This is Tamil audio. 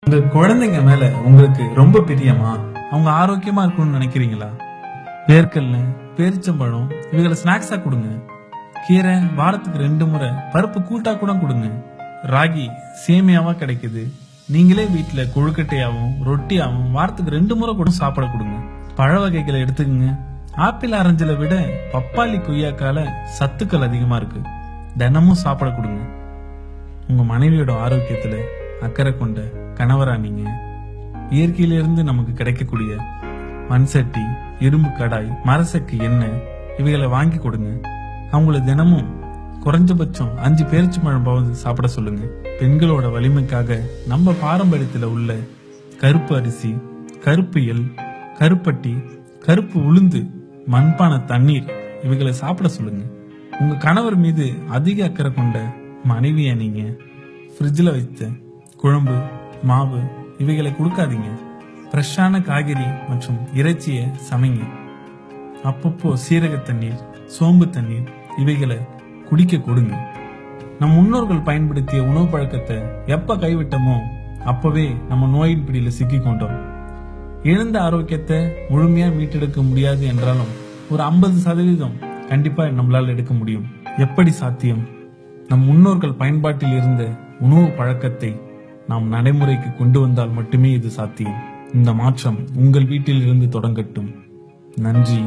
உங்க குழந்தைங்க மேல உங்களுக்கு ரொம்ப பிரியமா? அவங்க ஆரோக்கியமா இருக்கணும்னு நினைக்கிறீங்களா? வேர்க்கல்ல, பேரிச்சம்பழம் இவைகளை ஸ்நாக்ஸா கொடுங்க. கீரை வாரத்துக்கு 2 முறை பருப்பு கூட்டா கூட கொடுங்க. ராகி சேமியாவா கிடைக்குது. நீங்களே வீட்டுல கொழுக்கட்டையாவும் ரொட்டியாவும் வாரத்துக்கு 2 முறை கூட சாப்பிட கொடுங்க. பழ வகைகளை எடுத்துக்கங்க. ஆப்பிள் ஆரஞ்சுல விட பப்பாளி கொய்யாக்கால சத்துக்கள் அதிகமா இருக்கு. தினமும் சாப்பிட கொடுங்க. உங்க மனைவியோட ஆரோக்கியத்துல அக்கறை கொண்ட கணவரா நீங்க. இயற்கையிலிருந்து நமக்கு கிடைக்கக்கூடிய மண் சட்டி, இரும்பு கடாய், மரசக்கு எண்ணெய் இவைகளை வாங்கி கொடுங்க. அவங்கள தினமும் குறைஞ்சபட்சம் 5 பேரிச்சம்பழம்பாவது சாப்பிட சொல்லுங்க. பெண்களோட வலிமைக்காக நம்ம பாரம்பரியத்துல உள்ள கருப்பு அரிசி, கருப்பு எள், கருப்பட்டி, கருப்பு உளுந்து, மண்பான தண்ணீர் இவைகளை சாப்பிட சொல்லுங்க. உங்க கணவர் மீது அதிக அக்கறை கொண்ட மனைவியா நீங்க. ஃப்ரிட்ஜில் வைத்த குழம்பு, மாவு இவைகளை கொடுக்காதீங்க. ஃப்ரெஷ்ஷான காய்கறி மற்றும் இறைச்சியை சமைங்க. அப்பப்போ சீரக தண்ணீர், சோம்பு தண்ணீர் இவைகளை குடிக்க கொடுங்க. நம் முன்னோர்கள் பயன்படுத்திய உணவு பழக்கத்தை எப்ப கைவிட்டோமோ அப்பவே நம்ம நோயின் பிடியில சிக்கி கொண்டோம். இழந்த ஆரோக்கியத்தை முழுமையா மீட்டெடுக்க முடியாது என்றாலும் ஒரு 50% கண்டிப்பா நம்மளால எடுக்க முடியும். எப்படி சாத்தியம்? நம் முன்னோர்கள் பயன்பாட்டில் இருந்த உணவு பழக்கத்தை நாம் நடைமுறைக்கு கொண்டு வந்தால் மட்டுமே இது சாத்தியம். இந்த மாற்றம் உங்கள் வீட்டில் இருந்து தொடங்கட்டும். நன்றி.